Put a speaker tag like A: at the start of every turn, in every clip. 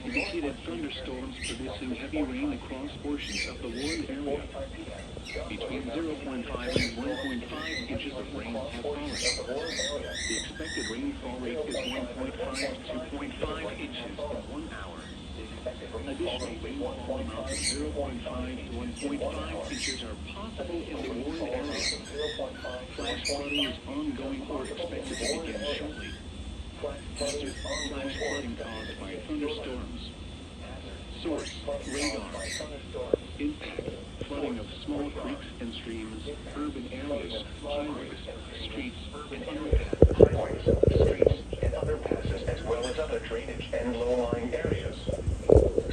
A: Repeated thunderstorms producing heavy rain across portions of the warned area. Between 0.5 and 1.5 inches of rain have fallen. The expected rainfall rate is 1.5 to 2.5 inches in 1 hour. Additional rainfall amounts of 0.5 to 1.5 inches are possible in the warned area. Flash flooding is ongoing or expected to begin shortly. Hazard: flash flooding caused by thunderstorms. Source: radar. Impact: flooding of small creeks and streams, urban areas, highways, streets, and underpasses.
B: Highways, streets, and underpasses, as well as other drainage and low-lying areas.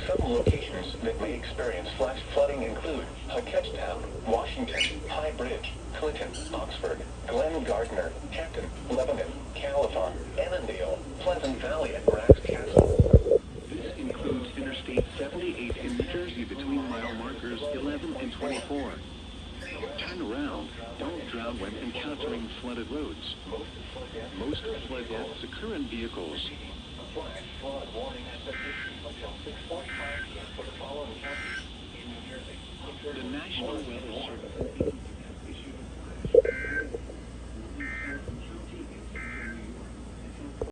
B: Some locations that may experience flash flooding include Hackettstown, Washington, High Bridge, Clinton, Oxford, Glen Gardner, Captain, Lebanon, Califon, Annandale, Pleasant Valley, and Brass Castle.
A: This includes Interstate 78 in New Jersey between mile markers 11 and 24. Turn around. Don't drown when encountering flooded roads. Most flood deaths occur in vehicles.
B: Flash flood warning has been issued until 6:45 p.m. for the following counties in New Jersey.
A: The National Weather Service